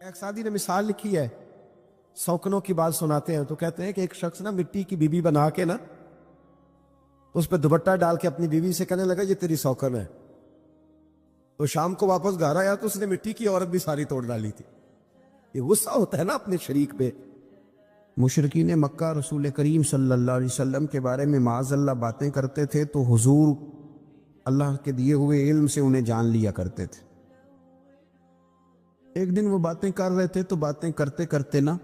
ایک سادی نے مثال لکھی ہے، سوکنوں کی بات سناتے ہیں تو کہتے ہیں کہ ایک شخص نا مٹی کی بیوی بنا کے نا اس پہ دوپٹہ ڈال کے اپنی بیوی سے کہنے لگا یہ تیری سوکن ہے. تو شام کو واپس گھر آیا تو اس نے مٹی کی عورت بھی ساری توڑ ڈالی تھی. یہ غصہ ہوتا ہے نا اپنے شریک پہ. مشرکین مکہ رسول کریم صلی اللہ علیہ وسلم کے بارے میں معاذ اللہ باتیں کرتے تھے تو حضور اللہ کے دیے ہوئے علم سے انہیں جان لیا کرتے تھے. ایک دن وہ باتیں کر رہے تھے تو باتیں کرتے کرتے نا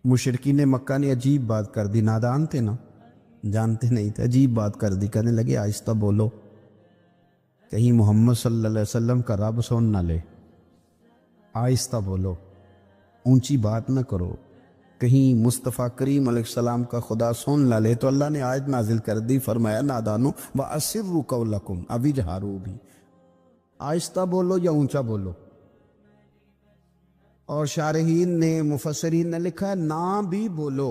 مشرکین مکہ نے عجیب بات کر دی. نادان تھے نا، جانتے نہیں تھے، عجیب بات کر دی. کہنے لگے آہستہ بولو، کہیں محمد صلی اللہ علیہ وسلم کا رب سن نہ لے. آہستہ بولو، اونچی بات نہ کرو، کہیں مصطفیٰ کریم علیہ السلام کا خدا سن نہ لے. تو اللہ نے آیت نازل کر دی، فرمایا نادانو وَأَسِرُّوا قَوْلَكُمْ أَوِ اجْهَرُوا بِهِ. آہستہ بولو یا اونچا بولو. اور شارحین نے مفسرین نے لکھا ہے نہ بھی بولو،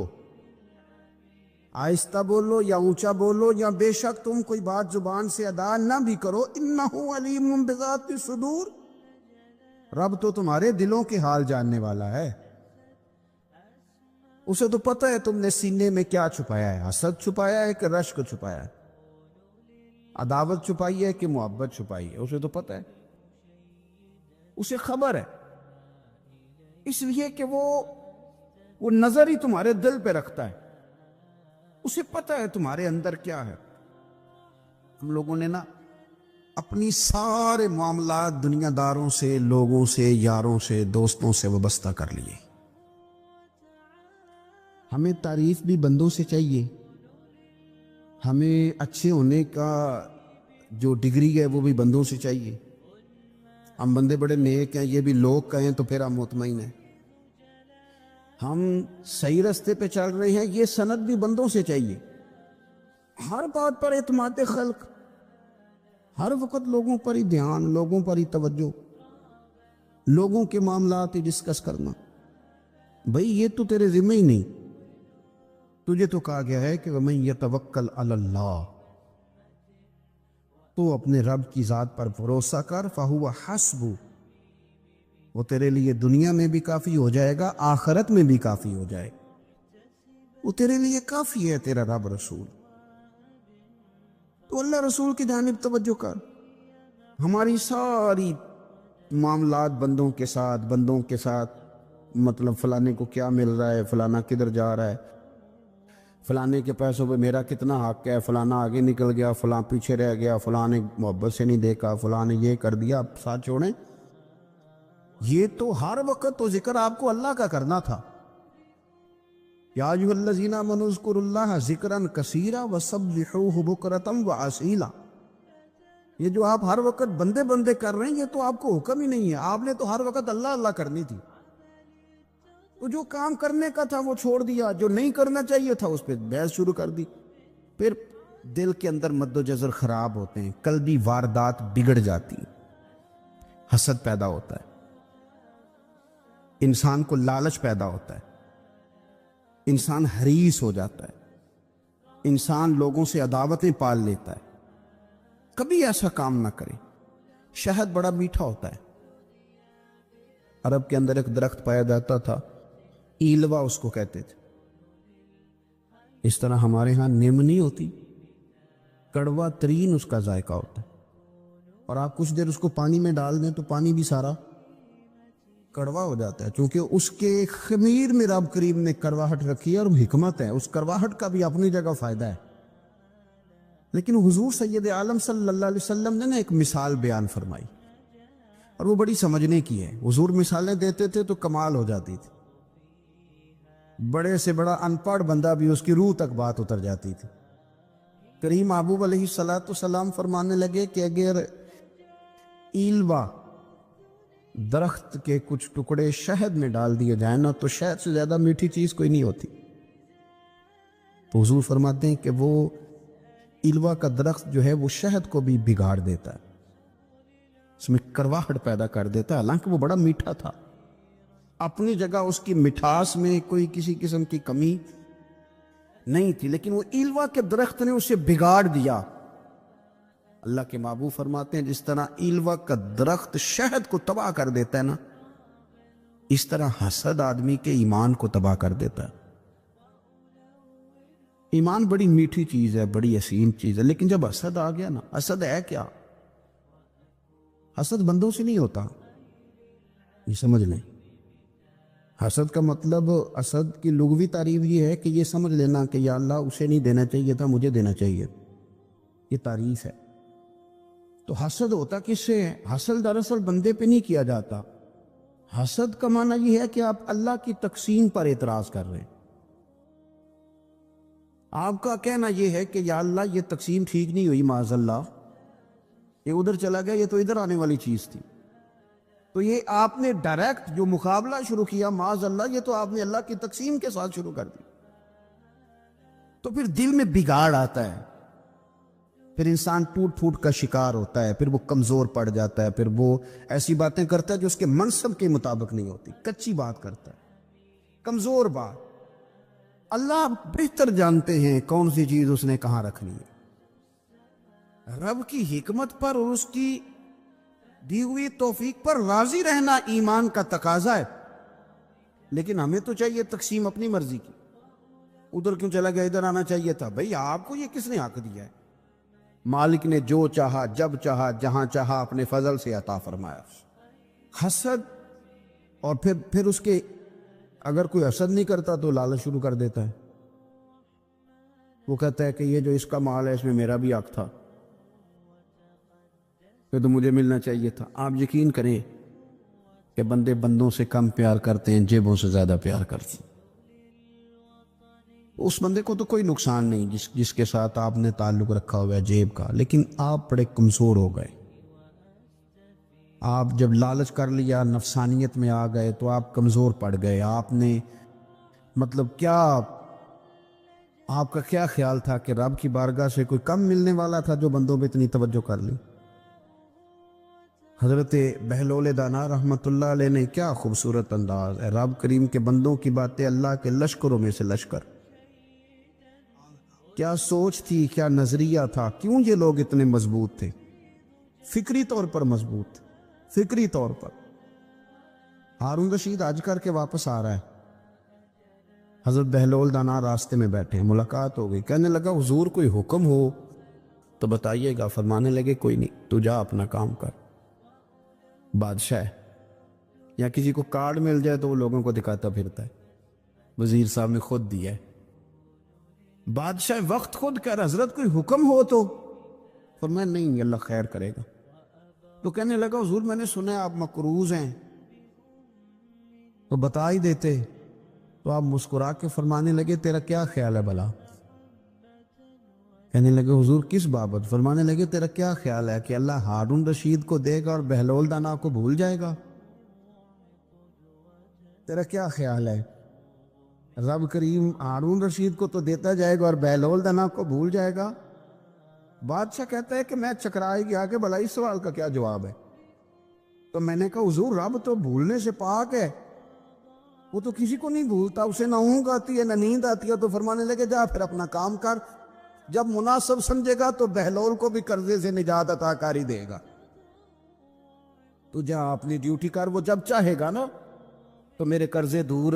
آہستہ بولو یا اونچا بولو یا بے شک تم کوئی بات زبان سے ادا نہ بھی کرو. انہ علیم بذات الصدور، رب تو تمہارے دلوں کے حال جاننے والا ہے. اسے تو پتہ ہے تم نے سینے میں کیا چھپایا ہے، حسد چھپایا ہے کہ رشک چھپایا ہے، عداوت چھپائی ہے کہ محبت چھپائی ہے. اسے تو پتہ ہے، اسے خبر ہے، اس لیے کہ وہ نظر ہی تمہارے دل پہ رکھتا ہے. اسے پتہ ہے تمہارے اندر کیا ہے. ہم لوگوں نے نا اپنی سارے معاملات دنیا داروں سے، لوگوں سے، یاروں سے، دوستوں سے وابستہ کر لیے. ہمیں تعریف بھی بندوں سے چاہیے، ہمیں اچھے ہونے کا جو ڈگری ہے وہ بھی بندوں سے چاہیے. ہم بندے بڑے نیک ہیں یہ بھی لوگ کہیں تو پھر ہم مطمئن ہیں. ہم صحیح رستے پہ چل رہے ہیں یہ سند بھی بندوں سے چاہیے. ہر بات پر اعتماد خلق، ہر وقت لوگوں پر ہی دھیان، لوگوں پر ہی توجہ، لوگوں کے معاملات ہی ڈسکس کرنا. بھئی یہ تو تیرے ذمہ ہی نہیں. تجھے تو کہا گیا ہے کہ وَمَن يَتَوَكَّلْ عَلَى اللَّهِ، تو اپنے رب کی ذات پر بھروسہ کر. فَهُوَ حَسْبُ، وہ تیرے لیے دنیا میں بھی کافی ہو جائے گا، آخرت میں بھی کافی ہو جائے گا. وہ تیرے لیے کافی ہے تیرا رب رسول. تو اللہ رسول کی جانب توجہ کر. ہماری ساری معاملات بندوں کے ساتھ مطلب فلانے کو کیا مل رہا ہے، فلانا کدھر جا رہا ہے، فلانے کے پیسوں پہ میرا کتنا حق ہے، فلانا آگے نکل گیا، فلاں پیچھے رہ گیا، فلاں نے محبت سے نہیں دیکھا، فلاں نے یہ کر دیا. آپ ساتھ چھوڑیں، یہ تو ہر وقت تو ذکر آپ کو اللہ کا کرنا تھا. یا ایھا الذین آمنوا اذکروا اللہ ذکرا کثیرا وسبحوہ بکرۃ وعصیلا. یہ جو آپ ہر وقت بندے کر رہے ہیں یہ تو آپ کو حکم ہی نہیں ہے. آپ نے تو ہر وقت اللہ اللہ کرنی تھی. تو جو کام کرنے کا تھا وہ چھوڑ دیا، جو نہیں کرنا چاہیے تھا اس پہ بحث شروع کر دی. پھر دل کے اندر مد و جزر خراب ہوتے ہیں، قلبی واردات بگڑ جاتی ہیں، حسد پیدا ہوتا ہے، انسان کو لالچ پیدا ہوتا ہے، انسان حریص ہو جاتا ہے، انسان لوگوں سے عداوتیں پال لیتا ہے. کبھی ایسا کام نہ کرے. شہد بڑا میٹھا ہوتا ہے. عرب کے اندر ایک درخت پایا جاتا تھا، ایلوا اس کو کہتے تھے. اس طرح ہمارے ہاں نیم نہیں ہوتی، کڑوا ترین اس کا ذائقہ ہوتا ہے. اور آپ کچھ دیر اس کو پانی میں ڈال دیں تو پانی بھی سارا کڑوا ہو جاتا ہے، چونکہ اس کے خمیر میں رب کریم نے کرواہٹ رکھی ہے اور حکمت ہے. اس کرواہٹ کا بھی اپنی جگہ فائدہ ہے. لیکن حضور سید عالم صلی اللہ علیہ وسلم نے ایک مثال بیان فرمائی اور وہ بڑی سمجھنے کی ہے. حضور مثالیں دیتے تھے تو کمال ہو جاتی تھی. بڑے سے بڑا ان پڑھ بندہ بھی اس کی روح تک بات اتر جاتی تھی. کریم محبوب علیہ السلام فرمانے لگے کہ اگر ایلوا درخت کے کچھ ٹکڑے شہد میں ڈال دیے جائیں نا تو شہد سے زیادہ میٹھی چیز کوئی نہیں ہوتی. تو حضور فرماتے ہیں کہ وہ ایلوا کا درخت جو ہے وہ شہد کو بھی بگاڑ دیتا ہے، اس میں کرواہٹ پیدا کر دیتا ہے. حالانکہ وہ بڑا میٹھا تھا، اپنی جگہ اس کی مٹھاس میں کوئی کسی قسم کی کمی نہیں تھی، لیکن وہ ایلوا کے درخت نے اسے بگاڑ دیا. اللہ کے محبوب فرماتے ہیں جس طرح ایلوا کا درخت شہد کو تباہ کر دیتا ہے نا، اس طرح حسد آدمی کے ایمان کو تباہ کر دیتا ہے۔ ایمان بڑی میٹھی چیز ہے، بڑی حسین چیز ہے، لیکن جب حسد آ گیا نا، حسد ہے کیا؟ حسد بندوں سے نہیں ہوتا، یہ سمجھ لیں۔ حسد کا مطلب، حسد کی لغوی تعریف یہ ہے کہ یہ سمجھ لینا کہ یا اللہ اسے نہیں دینا چاہیے تھا، مجھے دینا چاہیے، یہ تعریف ہے۔ تو حسد ہوتا کس سے ہے؟ حسد دراصل بندے پہ نہیں کیا جاتا۔ حسد کا معنی یہ ہے کہ آپ اللہ کی تقسیم پر اعتراض کر رہے ہیں۔ آپ کا کہنا یہ ہے کہ یا اللہ یہ تقسیم ٹھیک نہیں ہوئی، معاذ اللہ، یہ ادھر چلا گیا، یہ تو ادھر آنے والی چیز تھی۔ تو یہ آپ نے ڈائریکٹ جو مقابلہ شروع کیا، معاذ اللہ، یہ تو آپ نے اللہ کی تقسیم کے ساتھ شروع کر دی۔ تو پھر دل میں بگاڑ آتا ہے، پھر انسان ٹوٹ پھوٹ کا شکار ہوتا ہے، پھر وہ کمزور پڑ جاتا ہے، پھر وہ ایسی باتیں کرتا ہے جو اس کے منصب کے مطابق نہیں ہوتی، کچی بات کرتا ہے، کمزور بات۔ اللہ بہتر جانتے ہیں کون سی چیز اس نے کہاں رکھنی ہے۔ رب کی حکمت پر اور اس کی دی ہوئی توفیق پر راضی رہنا ایمان کا تقاضا ہے، لیکن ہمیں تو چاہیے تقسیم اپنی مرضی کی۔ ادھر کیوں چلا گیا، ادھر آنا چاہیے تھا؟ بھئی آپ کو یہ کس نے حق دیا ہے؟ مالک نے جو چاہا، جب چاہا، جہاں چاہا اپنے فضل سے عطا فرمایا۔ حسد، اور پھر اس کے اگر کوئی حسد نہیں کرتا تو لالچ شروع کر دیتا ہے۔ وہ کہتا ہے کہ یہ جو اس کا مال ہے اس میں میرا بھی حق تھا، پھر تو مجھے ملنا چاہیے تھا۔ آپ یقین کریں کہ بندے بندوں سے کم پیار کرتے ہیں، جیبوں سے زیادہ پیار کرتے ہیں۔ اس بندے کو تو کوئی نقصان نہیں جس کے ساتھ آپ نے تعلق رکھا ہوا ہے جیب کا، لیکن آپ بڑے کمزور ہو گئے۔ آپ جب لالچ کر لیا، نفسانیت میں آ گئے تو آپ کمزور پڑ گئے۔ آپ نے مطلب کیا، آپ کا کیا خیال تھا کہ رب کی بارگاہ سے کوئی کم ملنے والا تھا جو بندوں پہ اتنی توجہ کر لی؟ حضرت بہلول دانا رحمت اللہ علیہ نے کیا خوبصورت انداز ہے، رب کریم کے بندوں کی باتیں اللہ کے لشکروں میں سے لشکر۔ کیا سوچ تھی، کیا نظریہ تھا، کیوں یہ لوگ اتنے مضبوط تھے؟ فکری طور پر مضبوط تھے، فکری طور پر۔ ہارون رشید حج کر کے واپس آ رہا ہے، حضرت بہلول دانا راستے میں بیٹھے ہیں، ملاقات ہو گئی، کہنے لگا حضور کوئی حکم ہو تو بتائیے گا۔ فرمانے لگے کوئی نہیں، تو جا اپنا کام کر۔ بادشاہ ہے، یا کسی کو کارڈ مل جائے تو وہ لوگوں کو دکھاتا پھرتا ہے، وزیر صاحب نے خود دیا ہے۔ بادشاہ وقت خود کہہ رہا حضرت کوئی حکم ہو تو، فرمایا نہیں اللہ خیر کرے گا۔ تو کہنے لگا حضور میں نے سنا ہے آپ مقروض ہیں، تو بتا ہی دیتے۔ تو آپ مسکرا کے فرمانے لگے تیرا کیا خیال ہے بھلا؟ کہنے لگے حضور کس بابت؟ فرمانے لگے تیرا کیا خیال ہے کہ اللہ ہارون رشید کو دے گا اور بہلول دانا کو بھول جائے گا؟ تیرا کیا خیال ہے؟ رب کریم ہارون رشید کو تو دیتا جائے گا اور بہلول دانا کو بھول جائے گا؟ بادشاہ کہتا ہے کہ میں چکرائے گیا کہ بھلا اس سوال کا کیا جواب ہے؟ تو میں نے کہا حضور رب تو بھولنے سے پاک ہے، وہ تو کسی کو نہیں بھولتا، اسے نہ اونگ آتی ہے نہ نیند آتی ہے۔ تو فرمانے لگے جا پھر اپنا کام کر، جب مناسب سمجھے گا تو بہلول کو بھی قرضے سے نجات عطا کاری دے گا، تو جا اپنی ڈیوٹی کر، وہ جب چاہے گا نا تو میرے قرضے دور۔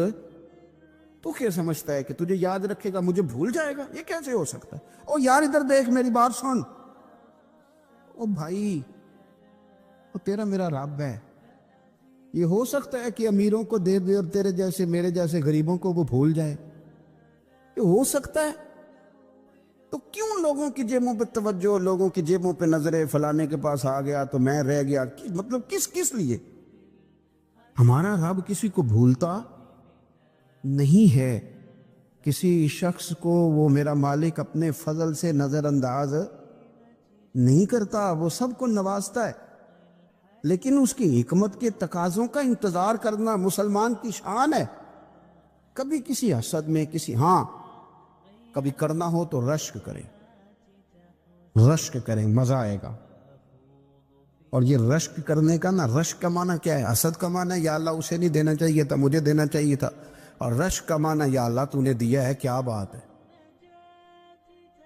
تو کیا سمجھتا ہے کہ تجھے یاد رکھے گا، مجھے بھول جائے گا؟ یہ کیسے ہو سکتا ہے؟ او یار ادھر دیکھ، میری بات سن۔ او بھائی، وہ تیرا میرا رب ہے، یہ ہو سکتا ہے کہ امیروں کو دے دے اور تیرے جیسے میرے جیسے غریبوں کو وہ بھول جائے؟ یہ ہو سکتا ہے؟ تو کیوں لوگوں کی جیبوں پہ توجہ، لوگوں کی جیبوں پہ نظریں، فلانے کے پاس آ گیا تو میں رہ گیا، مطلب کس لیے؟ ہمارا رب کسی کو بھولتا نہیں ہے، کسی شخص کو وہ میرا مالک اپنے فضل سے نظر انداز نہیں کرتا، وہ سب کو نوازتا ہے، لیکن اس کی حکمت کے تقاضوں کا انتظار کرنا مسلمان کی شان ہے۔ کبھی کسی حسد میں کبھی کرنا ہو تو رشک کریں، مزہ آئے گا۔ اور یہ رشک کرنے کا نا، رشک کا معنی کیا ہے؟ حسد کا معنی یا اللہ اسے نہیں دینا چاہیے تھا، مجھے دینا چاہیے تھا، اور رشک کا معنی یا اللہ تو نے دیا ہے، کیا بات ہے،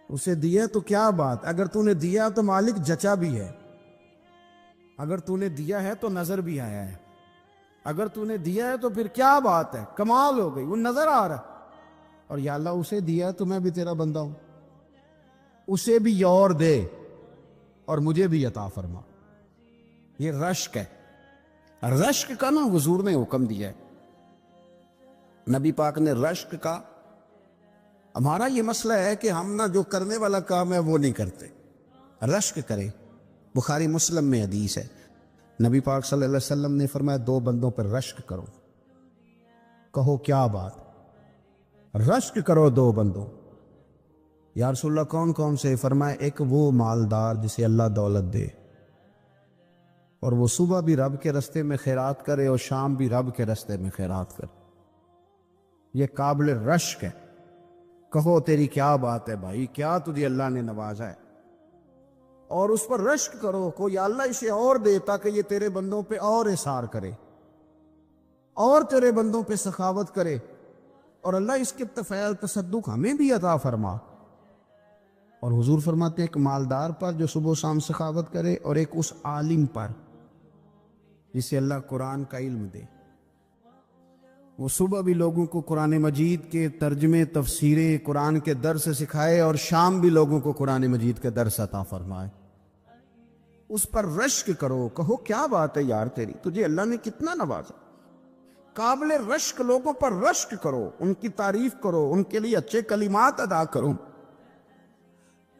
اسے دیا تو کیا بات، اگر تو نے دیا تو مالک جچا بھی ہے، اگر تو نے دیا ہے تو نظر بھی آیا ہے، اگر تو نے دیا ہے تو پھر کیا بات ہے، کمال ہو گئی، وہ نظر آ رہا ہے۔ اور یا اللہ اسے دیا ہے تو میں بھی تیرا بندہ ہوں، اسے بھی اور دے اور مجھے بھی عطا فرما۔ یہ رشک ہے، رشک کا نا حضور نے حکم دیا ہے، نبی پاک نے رشک کا۔ ہمارا یہ مسئلہ ہے کہ ہم نا جو کرنے والا کام ہے وہ نہیں کرتے، رشک کرے۔ بخاری مسلم میں حدیث ہے، نبی پاک صلی اللہ علیہ وسلم نے فرمایا 2 بندوں پر رشک کرو۔ کہو کیا بات، رشک کرو 2 بندوں۔ یا رسول اللہ کون کون سے؟ فرمایا ایک وہ مالدار جسے اللہ دولت دے اور وہ صبح بھی رب کے رستے میں خیرات کرے اور شام بھی رب کے رستے میں خیرات کرے، یہ قابل رشک ہے۔ کہو تیری کیا بات ہے بھائی، کیا تجھے اللہ نے نوازا ہے، اور اس پر رشک کرو کو یا اللہ اسے اور دے تاکہ یہ تیرے بندوں پہ اور احسار کرے اور تیرے بندوں پہ سخاوت کرے، اور اللہ اس کے فیض تصدق ہمیں بھی عطا فرما۔ اور حضور فرماتے ہیں ایک مالدار پر جو صبح و شام سخاوت کرے، اور ایک اس عالم پر جسے اللہ قرآن کا علم دے، وہ صبح بھی لوگوں کو قرآن مجید کے ترجمے تفسیریں قرآن کے درس سکھائے اور شام بھی لوگوں کو قرآن مجید کے درس عطا فرمائے۔ اس پر رشک کرو، کہو کیا بات ہے یار تیری، تجھے اللہ نے کتنا نوازا۔ قابل رشک لوگوں پر رشک کرو، ان کی تعریف کرو، ان کے لیے اچھے کلمات ادا کرو۔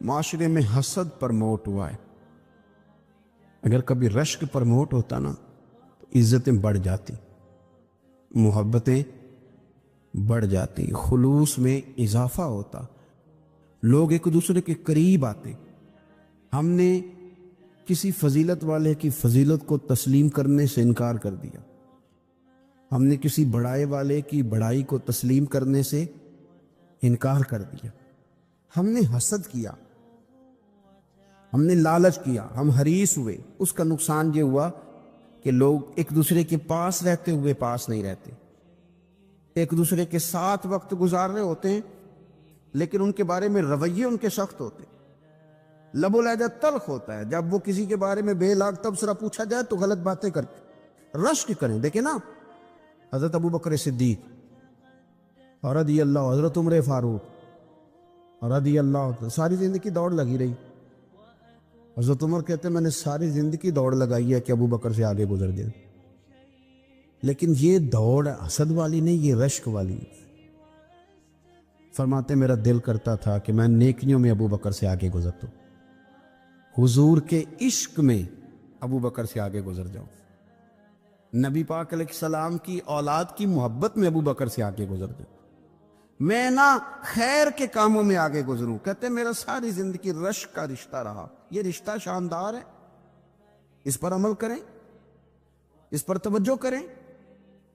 معاشرے میں حسد پرموٹ ہوا ہے، اگر کبھی رشک پرموٹ ہوتا نا تو عزتیں بڑھ جاتی، محبتیں بڑھ جاتی، خلوص میں اضافہ ہوتا، لوگ ایک دوسرے کے قریب آتے۔ ہم نے کسی فضیلت والے کی فضیلت کو تسلیم کرنے سے انکار کر دیا، ہم نے کسی بڑائی والے کی بڑائی کو تسلیم کرنے سے انکار کر دیا، ہم نے حسد کیا، ہم نے لالچ کیا، ہم حریص ہوئے۔ اس کا نقصان یہ ہوا کہ لوگ ایک دوسرے کے پاس رہتے ہوئے پاس نہیں رہتے، ایک دوسرے کے ساتھ وقت گزار رہے ہوتے ہیں لیکن ان کے بارے میں رویے ان کے سخت ہوتے ہیں، لب و لہجہ تلخ ہوتا ہے، جب وہ کسی کے بارے میں بے لاگ تبصرہ پوچھا جائے تو غلط باتیں کرتے۔ رشک کریں، دیکھیں نا حضرت ابو بکر صدیق اور رضی اللہ، حضرت عمر فاروق اور رضی اللہ، ساری زندگی دوڑ لگی رہی۔ حضرت عمر کہتے ہیں میں نے ساری زندگی دوڑ لگائی ہے کہ ابو بکر سے آگے گزر جائے، لیکن یہ دوڑ حسد والی نہیں، یہ رشک والی۔ فرماتے میرا دل کرتا تھا کہ میں نیکیوں میں ابو بکر سے آگے گزرتا ہوں، حضور کے عشق میں ابو بکر سے آگے گزر جاؤں، نبی پاک علیہ السلام کی اولاد کی محبت میں ابو بکر سے آگے گزر جاؤں، میں نہ خیر کے کاموں میں آگے گزروں۔ کہتے میرا ساری زندگی رشک کا رشتہ رہا، یہ رشتہ شاندار ہے، اس پر عمل کریں، اس پر توجہ کریں،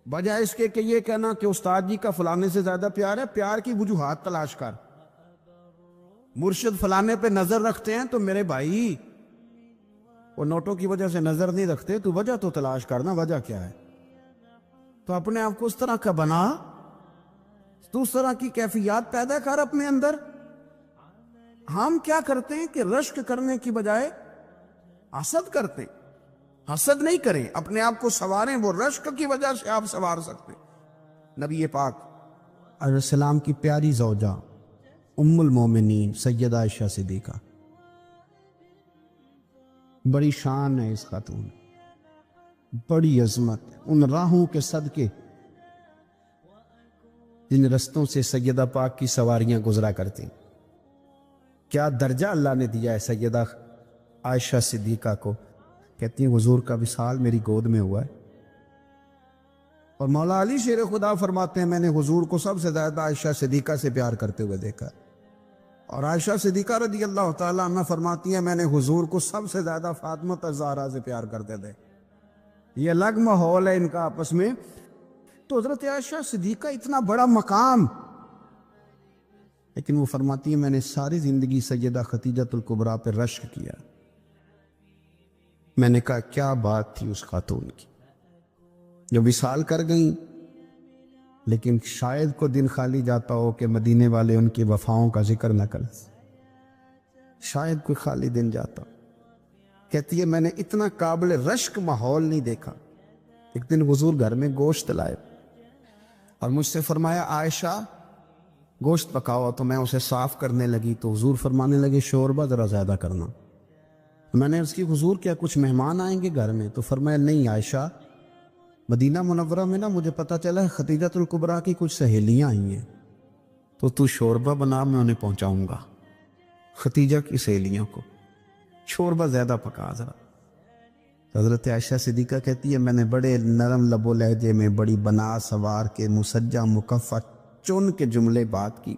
بجائے اس کے کہ یہ کہنا کہ استاد جی کا فلانے سے زیادہ پیار ہے۔ پیار کی وجوہات تلاش کر، مرشد فلانے پہ نظر رکھتے ہیں تو میرے بھائی وہ نوٹوں کی وجہ سے نظر نہیں رکھتے، تو وجہ تو تلاش کرنا، وجہ کیا ہے؟ تو اپنے آپ کو اس طرح کا بنا، تو اس طرح کی کیفیات پیدا کر اپنے اندر۔ ہم کیا کرتے ہیں کہ رشک کرنے کی بجائے حسد کرتے، حسد نہیں کریں، اپنے آپ کو سنواریں، وہ رشک کی وجہ سے آپ سنوار سکتے۔ نبی پاک علیہ السلام کی پیاری زوجہ ام المومنین سیدہ عائشہ صدیقہ، بڑی شان ہے اس خاتون، بڑی عظمت، ان راہوں کے صدقے جن رستوں سے سیدہ پاک کی سواریاں گزرا کرتی، کیا درجہ اللہ نے دیا ہے سیدہ عائشہ صدیقہ کو۔ کہتی ہیں حضور کا وصال میری گود میں ہوا ہے، اور مولا علی شیر خدا فرماتے ہیں میں نے حضور کو سب سے زیادہ عائشہ صدیقہ سے پیار کرتے ہوئے دیکھا، اور عائشہ صدیقہ رضی اللہ تعالیٰ عنہ فرماتی ہیں میں نے حضور کو سب سے زیادہ فاطمہ الزہرا سے پیار کرتے تھے۔ یہ الگ ماحول ہے ان کا آپس میں۔ تو حضرت عائشہ صدیقہ اتنا بڑا مقام، لیکن وہ فرماتی ہیں میں نے ساری زندگی سیدہ خدیجہ الکبریٰ پہ رشک کیا۔ میں نے کہا کیا بات تھی اس خاتون کی جو وصال کر گئیں، لیکن شاید کو دن خالی جاتا ہو کہ مدینے والے ان کی وفاؤں کا ذکر نہ کریں، شاید کوئی خالی دن جاتا۔ کہتی ہے میں نے اتنا قابل رشک ماحول نہیں دیکھا، ایک دن حضور گھر میں گوشت لائے اور مجھ سے فرمایا عائشہ گوشت پکاؤ، تو میں اسے صاف کرنے لگی تو حضور فرمانے لگے شوربہ ذرا زیادہ کرنا۔ میں نے عرض کی حضور کیا کچھ مہمان آئیں گے گھر میں؟ تو فرمایا نہیں عائشہ، مدینہ منورہ میں نا مجھے پتہ چلا ہے خدیجۃ الکبریٰ کی کچھ سہیلیاں آئی ہیں، تو شوربہ بنا، میں انہیں پہنچاؤں گا، خدیجہ کی سہیلیوں کو شوربہ زیادہ پکا ذرا۔ حضرت عائشہ صدیقہ کہتی ہے میں نے بڑے نرم لب و لہجے میں بڑی بنا سوار کے مسجع مکفہ چن کے جملے بات کی۔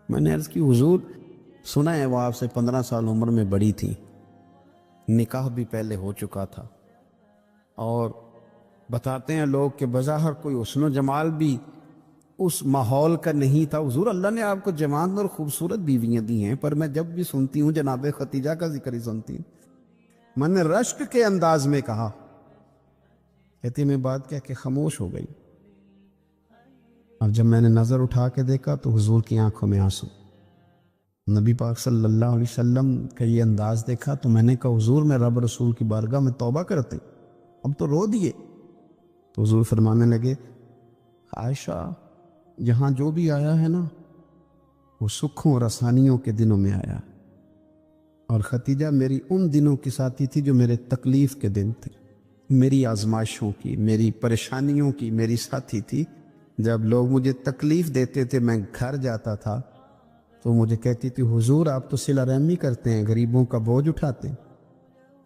میں نے عرض کی حضور سنا ہے وہ آپ سے 15 سال عمر میں بڑی تھی، نکاح بھی پہلے ہو چکا تھا، اور بتاتے ہیں لوگ کہ بظاہر کوئی حسن و جمال بھی اس ماحول کا نہیں تھا۔ حضور اللہ نے آپ کو جوان اور خوبصورت بیویاں دی ہیں، پر میں جب بھی سنتی ہوں جناب خدیجہ کا ذکر ہی سنتی ہوں۔ میں نے رشک کے انداز میں کہا، کہتی میں بات کہہ کے خاموش ہو گئی۔ اب جب میں نے نظر اٹھا کے دیکھا تو حضور کی آنکھوں میں آنسو، نبی پاک صلی اللہ علیہ وسلم کا یہ انداز دیکھا تو میں نے کہا حضور میں رب رسول کی بارگاہ میں توبہ کرتے، اب تو رو دیے۔ تو حضور فرمانے لگے عائشہ یہاں جو بھی آیا ہے نا وہ سکھوں اور آسانیوں کے دنوں میں آیا، اور خدیجہ میری ان دنوں کی ساتھی تھی جو میرے تکلیف کے دن تھے، میری آزمائشوں کی، میری پریشانیوں کی میری ساتھی تھی۔ جب لوگ مجھے تکلیف دیتے تھے میں گھر جاتا تھا تو مجھے کہتی تھی حضور آپ تو صلہ رحمی کرتے ہیں، غریبوں کا بوجھ اٹھاتے ہیں،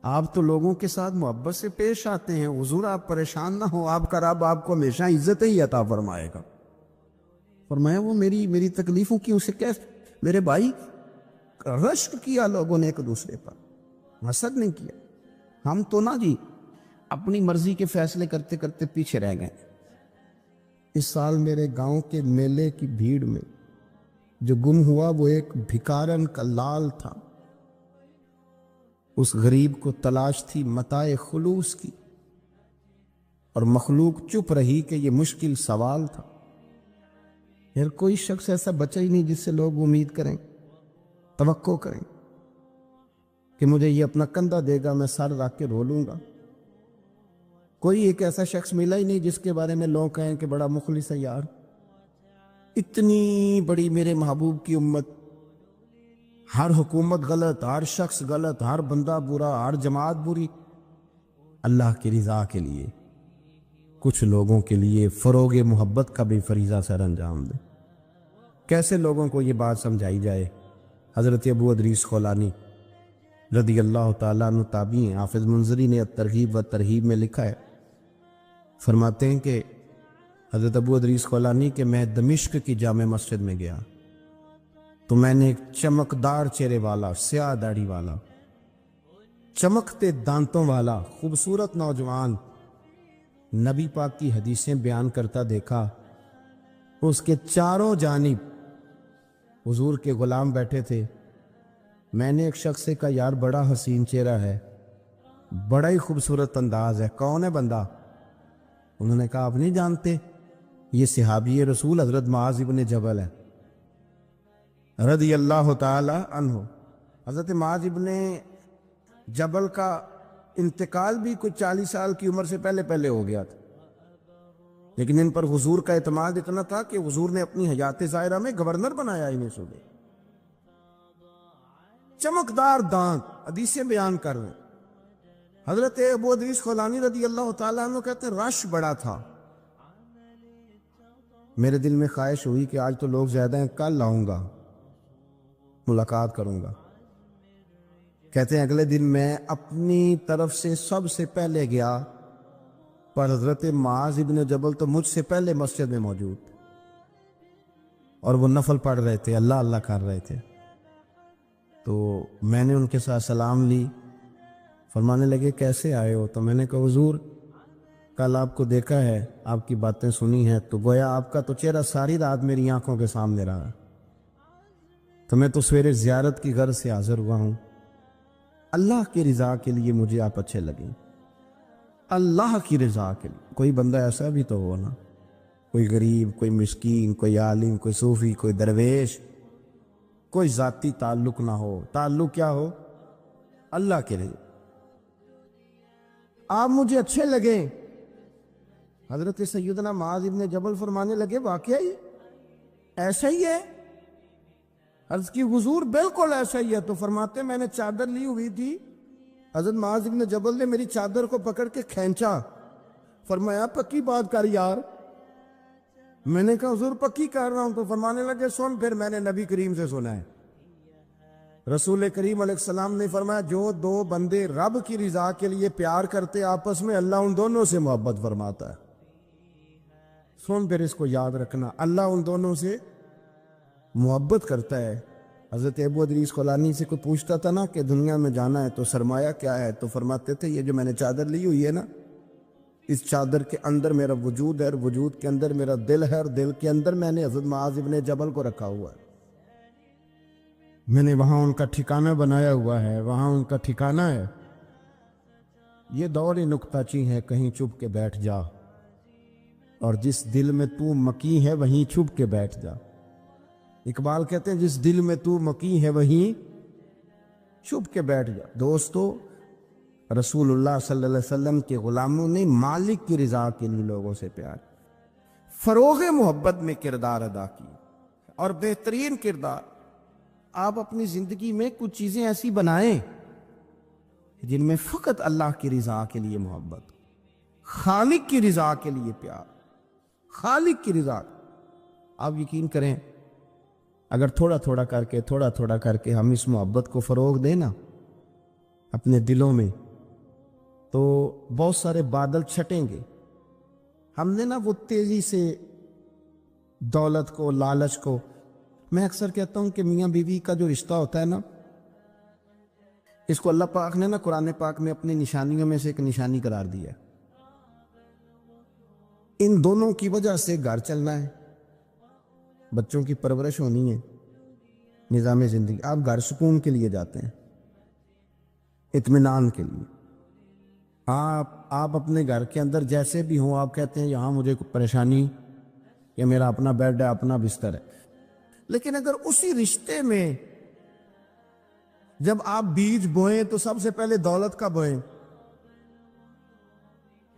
آپ تو لوگوں کے ساتھ محبت سے پیش آتے ہیں، حضور آپ پریشان نہ ہو، آپ کا رب آپ کو ہمیشہ عزت ہی عطا فرمائے گا۔ فرمایا وہ میری تکلیفوں کی اسے کیسے؟ میرے بھائی رشک کیا لوگوں نے ایک دوسرے پر، حسد نہیں کیا۔ ہم تو نا جی اپنی مرضی کے فیصلے کرتے کرتے پیچھے رہ گئے۔ اس سال میرے گاؤں کے میلے کی بھیڑ میں جو گم ہوا وہ ایک بھکارن کا لال تھا، اس غریب کو تلاش تھی متاع خلوص کی، اور مخلوق چپ رہی کہ یہ مشکل سوال تھا۔ پھر کوئی شخص ایسا بچا ہی نہیں جس سے لوگ امید کریں، توقع کریں کہ مجھے یہ اپنا کندھا دے گا میں سر رکھ کے رو لوں گا۔ کوئی ایک ایسا شخص ملا ہی نہیں جس کے بارے میں لوگ کہیں کہ بڑا مخلص ہے یار۔ اتنی بڑی میرے محبوب کی امت، ہر حکومت غلط، ہر شخص غلط، ہر بندہ برا، ہر جماعت بری، اللہ کی رضا کے لیے کچھ لوگوں کے لیے فروغ محبت کا بھی فریضہ سر انجام دے۔ کیسے لوگوں کو یہ بات سمجھائی جائے؟ حضرت ابو ادریس خولانی رضی اللہ تعالیٰ عنہ تابعی ہیں، حافظ منذری نے الترغیب و ترہیب میں لکھا ہے، فرماتے ہیں کہ حضرت ابو ادریس خولانی کہ میں دمشق کی جامع مسجد میں گیا تو میں نے ایک چمکدار چہرے والا، سیاہ داڑھی والا، چمکتے دانتوں والا خوبصورت نوجوان نبی پاک کی حدیثیں بیان کرتا دیکھا۔ اس کے چاروں جانب حضور کے غلام بیٹھے تھے۔ میں نے ایک شخص سے کہا یار بڑا حسین چہرہ ہے، بڑا ہی خوبصورت انداز ہے، کون ہے بندہ؟ انہوں نے کہا آپ نہیں جانتے، یہ صحابی رسول حضرت معاذ ابن جبل ہے رضی اللہ تعالی عنہ۔ حضرت معاذ ابن جبل کا انتقال بھی کوئی 40 سال کی عمر سے پہلے ہو گیا تھا، لیکن ان پر حضور کا اعتماد اتنا تھا کہ حضور نے اپنی حیات ظاہرہ میں گورنر بنایا انہیں صوبے۔ چمکدار دانت، حدیثیں بیان کر رہے ہیں۔ حضرت ابو ادریس خولانی رضی اللہ تعالیٰ عنہ کہتے ہیں رش بڑا تھا، میرے دل میں خواہش ہوئی کہ آج تو لوگ زیادہ ہیں، کل آؤں گا ملاقات کروں گا۔ کہتے ہیں اگلے دن میں اپنی طرف سے سب سے پہلے گیا، پر حضرت معاذ ابن جبل تو مجھ سے پہلے مسجد میں موجود تھے اور وہ نفل پڑھ رہے تھے، اللہ اللہ کر رہے تھے۔ تو میں نے ان کے ساتھ سلام لی، فرمانے لگے کیسے آئے ہو؟ تو میں نے کہا حضور کل آپ کو دیکھا ہے، آپ کی باتیں سنی ہیں، تو گویا آپ کا تو چہرہ ساری رات میری آنکھوں کے سامنے رہا، تو میں تو سویرے زیارت کی غرض سے حاضر ہوا ہوں۔ اللہ کی رضا کے لیے مجھے آپ اچھے لگیں، اللہ کی رضا کے لیے۔ کوئی بندہ ایسا بھی تو ہو نا، کوئی غریب، کوئی مسکین، کوئی عالم، کوئی صوفی، کوئی درویش، کوئی ذاتی تعلق نہ ہو، تعلق کیا ہو؟ اللہ کے لیے۔ آپ مجھے اچھے لگیں حضرت سیدنا معاذ ابن جبل فرمانے لگے واقعی ایسا ہی ہے؟ عرض کی حضور بالکل ایسا ہی ہے۔ تو فرماتے میں نے چادر لی ہوئی تھی، حضرت معاذ ابن جبل نے میری چادر کو پکڑ کے کھینچا، فرمایا پکی بات کر یار۔ میں نے کہا حضور پکی کر رہا ہوں۔ تو فرمانے لگے سن، پھر میں نے نبی کریم سے سنا ہے، رسول کریم علیہ السلام نے فرمایا جو دو بندے رب کی رضا کے لیے پیار کرتے آپس میں، اللہ ان دونوں سے محبت فرماتا ہے۔ سن پھر اس کو یاد رکھنا، اللہ ان دونوں سے محبت کرتا ہے۔ حضرت ابو ادریس خولانی سے کوئی پوچھتا تھا نا کہ دنیا میں جانا ہے تو سرمایہ کیا ہے، تو فرماتے تھے یہ جو میں نے چادر لی ہوئی ہے نا، اس چادر کے اندر میرا وجود ہے، اور وجود کے اندر میرا دل ہے، اور دل کے اندر میں نے حضرت معاذ ابن جبل کو رکھا ہوا ہے۔ میں نے وہاں ان کا ٹھکانہ بنایا ہوا ہے، وہاں ان کا ٹھکانہ ہے۔ یہ دور نکتہ چی ہے، کہیں چھپ کے بیٹھ جا، اور جس دل میں تو مکی ہے وہیں چھپ کے بیٹھ جا۔ اقبال کہتے ہیں جس دل میں تو مکی ہے وہیں چھپ کے بیٹھ جا۔ دوستو، رسول اللہ صلی اللہ علیہ وسلم کے غلاموں نے مالک کی رضا کے لیے لوگوں سے پیار، فروغ محبت میں کردار ادا کی، اور بہترین کردار۔ آپ اپنی زندگی میں کچھ چیزیں ایسی بنائیں جن میں فقط اللہ کی رضا کے لیے محبت، خالق کی رضا کے لیے پیار، خالق کی رضا۔ آپ یقین کریں اگر تھوڑا تھوڑا کر کے ہم اس محبت کو فروغ دیں نا اپنے دلوں میں، تو بہت سارے بادل چھٹیں گے۔ ہم نے نا وہ تیزی سے دولت کو، لالچ کو، میں اکثر کہتا ہوں کہ میاں بیوی کا جو رشتہ ہوتا ہے نا، اس کو اللہ پاک نے نا قرآن پاک میں اپنی نشانیوں میں سے ایک نشانی قرار دیا ہے۔ ان دونوں کی وجہ سے گھر چلنا ہے، بچوں کی پرورش ہونی ہے، نظام زندگی۔ آپ گھر سکون کے لیے جاتے ہیں، اطمینان کے لیے۔ آپ اپنے گھر کے اندر جیسے بھی ہوں، آپ کہتے ہیں یہاں مجھے کوئی پریشانی، یہ میرا اپنا بیڈ ہے، اپنا بستر ہے۔ لیکن اگر اسی رشتے میں جب آپ بیج بوئیں تو سب سے پہلے دولت کا بوئیں۔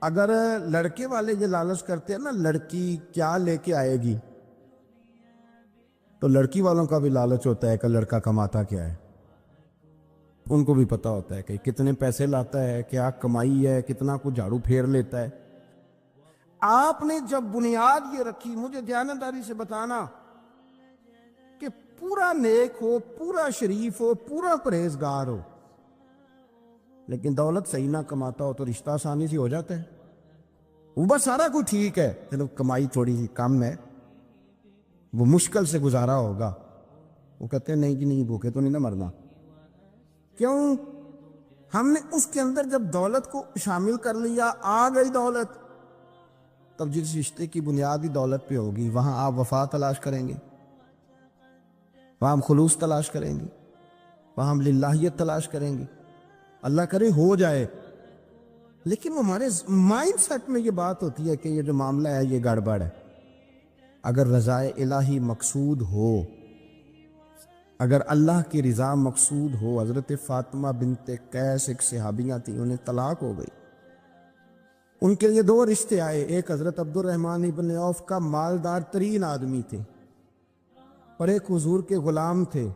اگر لڑکے والے یہ لالچ کرتے ہیں نا لڑکی کیا لے کے آئے گی، تو لڑکی والوں کا بھی لالچ ہوتا ہے کہ لڑکا کماتا کیا ہے۔ ان کو بھی پتا ہوتا ہے کہ کتنے پیسے لاتا ہے، کیا کمائی ہے، کتنا کو جھاڑو پھیر لیتا ہے۔ آپ نے جب بنیاد یہ رکھی، مجھے دیانتداری سے بتانا کہ پورا نیک ہو، پورا شریف ہو، پورا پرہیزگار ہو، لیکن دولت صحیح نہ کماتا ہو تو رشتہ آسانی سے ہو جاتا ہے۔ وہ بس سارا کچھ ٹھیک ہے، چلو کمائی تھوڑی سی کم ہے، وہ مشکل سے گزارا ہوگا، وہ کہتے ہیں نہیں جی نہیں، بھوکے تو نہیں نہ مرنا۔ کیوں؟ ہم نے اس کے اندر جب دولت کو شامل کر لیا، آ گئی دولت، تب جس رشتے کی بنیادی دولت پہ ہوگی وہاں آپ وفا تلاش کریں گے، وہاں ہم خلوص تلاش کریں گے، وہاں ہم للہیت تلاش کریں گے۔ اللہ کرے ہو جائے، لیکن وہ ہمارے مائنڈ سیٹ میں یہ بات ہوتی ہے کہ یہ جو معاملہ ہے یہ گڑبڑ ہے۔ اگر رضا الہی مقصود ہو، اگر اللہ کی رضا مقصود ہو، حضرت فاطمہ بنت قیس ایک صحابیہ تھی، انہیں طلاق ہو گئی، ان کے لیے دو رشتے آئے، ایک حضرت عبد الرحمن ابن عوف کا مالدار ترین آدمی تھے، اور ایک حضور کے غلام تھے،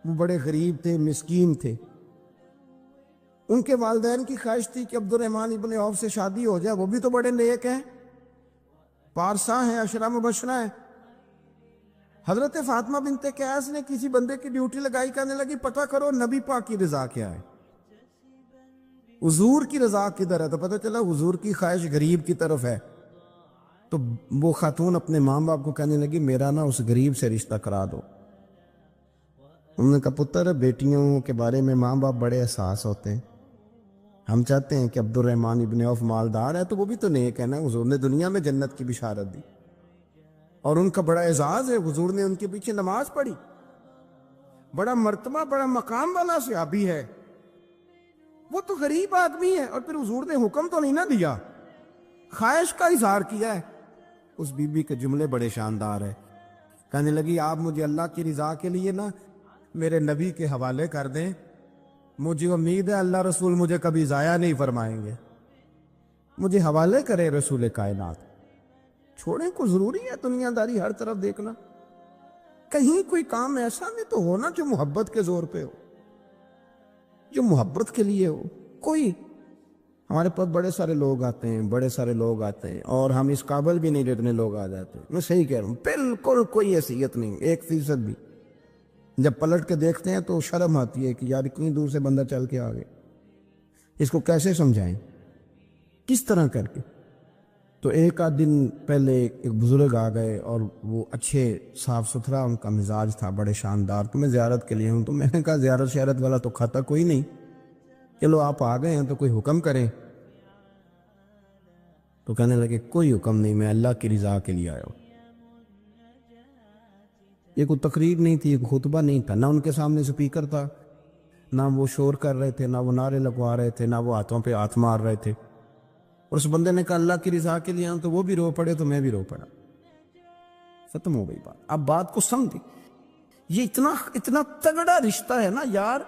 وہ بڑے غریب تھے، مسکین تھے۔ ان کے والدین کی خواہش تھی کہ عبد الرحمن ابن عوف سے شادی ہو جائے، وہ بھی تو بڑے نیک ہیں، پارسا ہیں، عشرہ مبشرہ ہیں۔ حضرت فاطمہ بنت قیس نے کسی بندے کی ڈیوٹی لگائی، کہنے لگی پتہ کرو نبی پاک کی رضا کیا ہے، حضور کی رضا کدھر ہے؟ تو پتہ چلا حضور کی خواہش غریب کی طرف ہے۔ تو وہ خاتون اپنے ماں باپ کو کہنے لگی میرا نا اس غریب سے رشتہ کرا دو۔ انہوں نے کہا پتر، بیٹیوں کے بارے میں ماں باپ بڑے احساس ہوتے ہیں، ہم چاہتے ہیں کہ عبد الرحمن ابن عوف مالدار ہے تو وہ بھی تو نیک ہے نا، حضور نے دنیا میں جنت کی بشارت دی، اور ان کا بڑا اعزاز ہے، حضور نے ان کے پیچھے نماز پڑھی، بڑا مرتبہ، بڑا مقام والا صحابی ہے، وہ تو غریب آدمی ہے، اور پھر حضور نے حکم تو نہیں نہ دیا، خواہش کا اظہار کیا ہے۔ اس بی بی کے جملے بڑے شاندار ہیں، کہنے لگی آپ مجھے اللہ کی رضا کے لیے نا میرے نبی کے حوالے کر دیں، مجھے امید ہے اللہ رسول مجھے کبھی ضائع نہیں فرمائیں گے۔ مجھے حوالے کرے رسول کائنات. چھوڑیں کو ضروری ہے دنیا داری ہر طرف دیکھنا. کہیں کوئی کام ایسا بھی تو ہونا جو محبت کے زور پہ ہو, جو محبت کے لیے ہو. کوئی ہمارے پاس بڑے سارے لوگ آتے ہیں, بڑے سارے لوگ آتے ہیں, اور ہم اس قابل بھی نہیں جتنے لوگ آ جاتے ہیں. میں صحیح کہہ رہا ہوں, بالکل کوئی حیثیت نہیں, 1% بھی. جب پلٹ کے دیکھتے ہیں تو شرم آتی ہے کہ یار اتنی دور سے بندہ چل کے آ گئے, اس کو کیسے سمجھائیں, کس طرح کر کے. تو ایک آدھ دن پہلے ایک بزرگ آ گئے اور وہ اچھے صاف ستھرا ان کا مزاج تھا, بڑے شاندار. تو میں زیارت کے لیے ہوں. تو میں نے کہا زیارت شیارت والا تو کھاتا کوئی نہیں, چلو آپ آ گئے ہیں تو کوئی حکم کریں. تو کہنے لگے کوئی حکم نہیں, میں اللہ کی رضا کے لیے آیا ہوں. یہ کوئی تقریر نہیں تھی, کوئی خطبہ نہیں تھا, نہ ان کے سامنے سپیکر تھا, نہ وہ شور کر رہے تھے, نہ وہ نعرے لگوا رہے تھے, نہ وہ ہاتھوں پہ ہاتھ مار رہے تھے. اور اس بندے نے کہا اللہ کی رضا کے لیے آیا ہوں, تو وہ بھی رو پڑے تو میں بھی رو پڑا. ختم ہو گئی بات. اب بات کو سمجھیں, یہ اتنا تگڑا رشتہ ہے نا یار.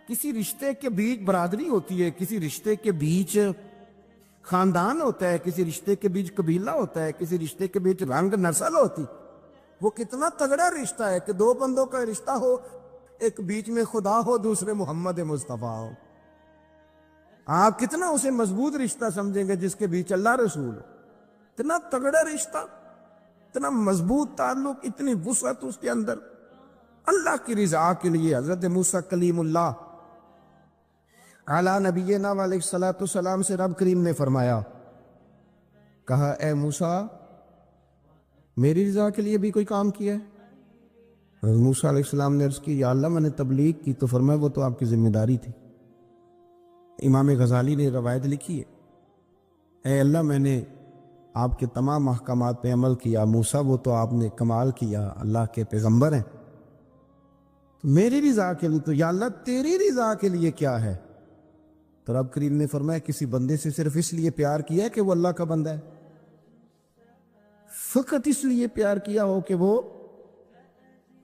کسی رشتے کے بیچ برادری ہوتی ہے, کسی رشتے کے بیچ خاندان ہوتا ہے, کسی رشتے کے بیچ قبیلہ ہوتا ہے, کسی رشتے کے بیچ رنگ نسل ہوتی. وہ کتنا تگڑا رشتہ ہے کہ دو بندوں کا رشتہ ہو, ایک بیچ میں خدا ہو, دوسرے محمد مصطفیٰ ہو. آپ کتنا اسے مضبوط رشتہ سمجھیں گے جس کے بیچ اللہ رسول ہو. اتنا تگڑا رشتہ, اتنا مضبوط تعلق, اتنی وسعت اس کے اندر. اللہ کی رضا کے لیے حضرت موسیٰ کلیم اللہ اعلیٰ نبینا علیہ الصلوۃ والسلام سے رب کریم نے فرمایا, کہا اے موسیٰ میری رضا کے لیے بھی کوئی کام کیا ہے؟ حضرت موسیٰ علیہ السلام نے عرض کی یا اللہ میں نے تبلیغ کی. تو فرمایا وہ تو آپ کی ذمہ داری تھی. امام غزالی نے روایت لکھی ہے, اے اللہ میں نے آپ کے تمام احکامات پہ عمل کیا, موسیٰ وہ تو آپ نے کمال کیا, اللہ کے پیغمبر ہیں. میری رضا کے لیے تو یا اللہ تیری رضا کے لیے کیا ہے؟ تو رب کریم نے فرمایا کسی بندے سے صرف اس لیے پیار کیا ہے کہ وہ اللہ کا بندہ ہے, فقط اس لیے پیار کیا ہو کہ وہ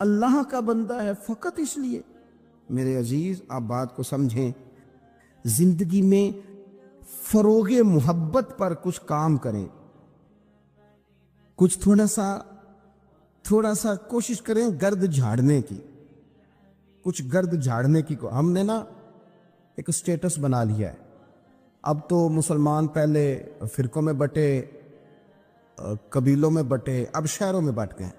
اللہ کا بندہ ہے, فقط اس لیے. میرے عزیز آپ بات کو سمجھیں, زندگی میں فروغ محبت پر کچھ کام کریں, کچھ تھوڑا سا کوشش کریں گرد جھاڑنے کی, کچھ گرد جھاڑنے کی. کو ہم نے نا ایک سٹیٹس بنا لیا ہے. اب تو مسلمان پہلے فرقوں میں بٹے, قبیلوں میں بٹے, اب شہروں میں بٹ گئے.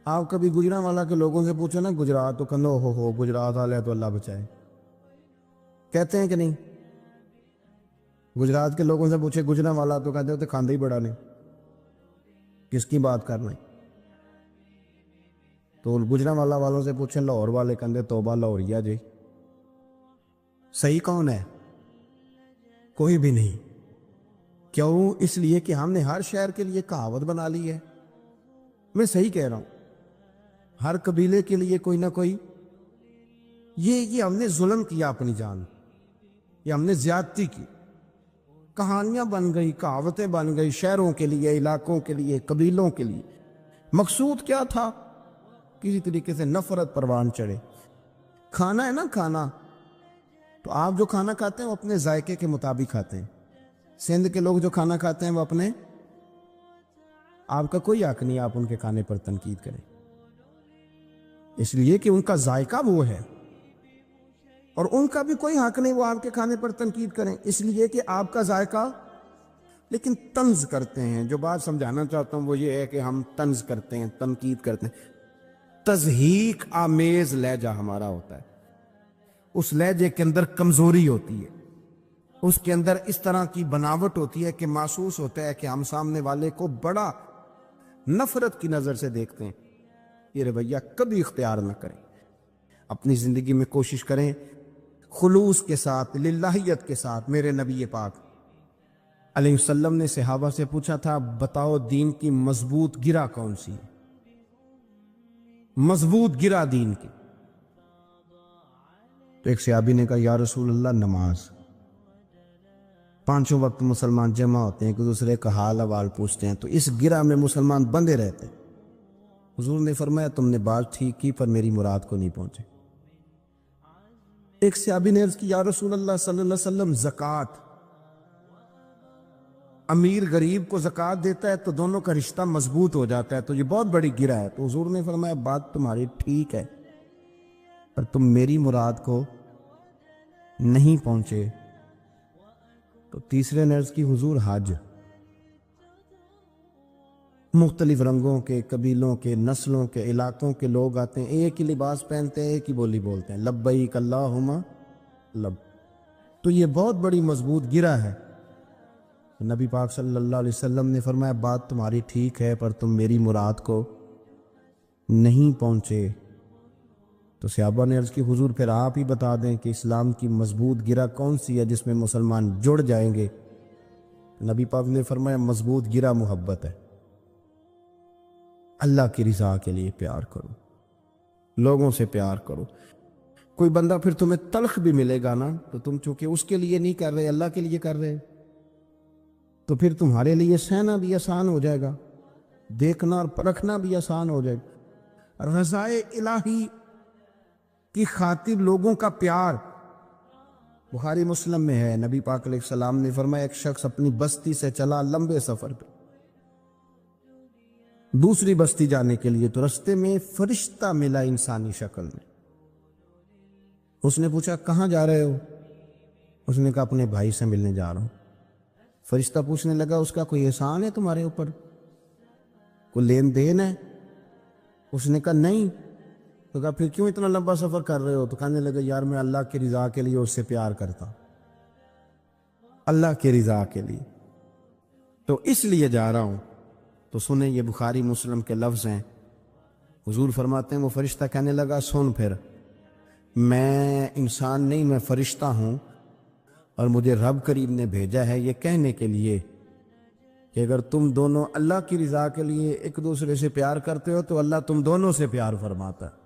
آپ کبھی گجرانوالہ کے لوگوں سے پوچھو نا گجرات, تو کہنا ہو گجرات والے تو اللہ بچائے, کہتے ہیں کہ نہیں؟ گجرات کے لوگوں سے پوچھے گجرانوالہ تو کہتے ہوتے کھاندے ہی بڑا نہیں, کس کی بات کر رہے ہیں. تو گجرانوالہ والوں سے پوچھیں لاہور والے, کہتے توبہ لاہوریا جی. صحیح کون ہے؟ کوئی بھی نہیں. کیوں؟ اس لیے کہ ہم نے ہر شہر کے لیے کہاوت بنا لی ہے. میں صحیح کہہ رہا ہوں, ہر قبیلے کے لیے کوئی نہ کوئی. یہ ہم نے ظلم کیا اپنی جان, یہ ہم نے زیادتی کی. کہانیاں بن گئی, کہاوتیں بن گئی, شہروں کے لیے, علاقوں کے لیے, قبیلوں کے لیے. مقصود کیا تھا؟ کسی طریقے سے نفرت پروان چڑھے. کھانا ہے نا, کھانا تو آپ جو کھانا کھاتے ہیں وہ اپنے ذائقے کے مطابق کھاتے ہیں. سندھ کے لوگ جو کھانا کھاتے ہیں وہ اپنے, آپ کا کوئی حق نہیں آپ ان کے کھانے پر تنقید کریں, اس لیے کہ ان کا ذائقہ وہ ہے. اور ان کا بھی کوئی حق نہیں وہ آپ کے کھانے پر تنقید کریں, اس لیے کہ آپ کا ذائقہ. لیکن طنز کرتے ہیں. جو بات سمجھانا چاہتا ہوں وہ یہ ہے کہ ہم طنز کرتے ہیں, تنقید کرتے ہیں. تضحیک آمیز لہجہ ہمارا ہوتا ہے. اس لہجے کے اندر کمزوری ہوتی ہے, اس کے اندر اس طرح کی بناوٹ ہوتی ہے کہ محسوس ہوتا ہے کہ ہم سامنے والے کو بڑا نفرت کی نظر سے دیکھتے ہیں. یہ رویہ کبھی اختیار نہ کریں. اپنی زندگی میں کوشش کریں خلوص کے ساتھ, للہیت کے ساتھ. میرے نبی پاک علیہ السلام نے صحابہ سے پوچھا تھا بتاؤ دین کی مضبوط گرہ کون سی ہے؟ مضبوط گرہ دین کی. تو ایک صحابی نے کہا یا رسول اللہ نماز. 5 وقت مسلمان جمع ہوتے ہیں, ایک دوسرے کا حال احوال پوچھتے ہیں, تو اس گرہ میں مسلمان بندے رہتے ہیں. حضور نے فرمایا تم نے بات ٹھیک کی پر میری مراد کو نہیں پہنچے. ایک صحابی نے عرض کی یا رسول اللہ صلی اللہ علیہ وسلم زکوٰۃ. امیر غریب کو زکوٰۃ دیتا ہے تو دونوں کا رشتہ مضبوط ہو جاتا ہے، تو یہ بہت بڑی گرہ ہے۔ تو حضور نے فرمایا بات تمہاری ٹھیک ہے، پر تم میری مراد کو نہیں پہنچے۔ تو تیسرے نے عرض کی حضور حج، مختلف رنگوں کے، قبیلوں کے، نسلوں کے، علاقوں کے لوگ آتے ہیں، ایک ہی لباس پہنتے ہیں، ایک ہی بولی بولتے ہیں، لبیک اللہم لب۔ تو یہ بہت بڑی مضبوط گرہ ہے۔ نبی پاک صلی اللہ علیہ وسلم نے فرمایا بات تمہاری ٹھیک ہے، پر تم میری مراد کو نہیں پہنچے۔ تو صحابہ نے عرض کی حضور پھر آپ ہی بتا دیں کہ اسلام کی مضبوط گرہ کون سی ہے جس میں مسلمان جڑ جائیں گے۔ نبی پاک نے فرمایا مضبوط گرہ محبت ہے۔ اللہ کی رضا کے لیے پیار کرو، لوگوں سے پیار کرو۔ کوئی بندہ پھر تمہیں تلخ بھی ملے گا نا، تو تم چونکہ اس کے لیے نہیں کر رہے، اللہ کے لیے کر رہے، تو پھر تمہارے لیے سہنا بھی آسان ہو جائے گا، دیکھنا اور پرکھنا بھی آسان ہو جائے گا۔ رضائے الہی کی خاطر لوگوں کا پیار بخاری مسلم میں ہے۔ نبی پاک علیہ السلام نے فرمایا ایک شخص اپنی بستی سے چلا لمبے سفر پہ دوسری بستی جانے کے لیے، تو رستے میں فرشتہ ملا انسانی شکل میں۔ اس نے پوچھا کہاں جا رہے ہو؟ اس نے کہا اپنے بھائی سے ملنے جا رہا ہوں۔ فرشتہ پوچھنے لگا اس کا کوئی احسان ہے تمہارے اوپر، کوئی لین دین ہے؟ اس نے کہا نہیں۔ تو کہا پھر کیوں اتنا لمبا سفر کر رہے ہو؟ تو کہنے لگا یار میں اللہ کی رضا کے لیے اس سے پیار کرتا ہوں، اللہ کی رضا کے لیے، تو اس لیے جا رہا ہوں۔ تو سنیں یہ بخاری مسلم کے لفظ ہیں۔ حضور فرماتے ہیں وہ فرشتہ کہنے لگا سن پھر، میں انسان نہیں، میں فرشتہ ہوں، اور مجھے رب کریم نے بھیجا ہے یہ کہنے کے لیے کہ اگر تم دونوں اللہ کی رضا کے لیے ایک دوسرے سے پیار کرتے ہو تو اللہ تم دونوں سے پیار فرماتا ہے۔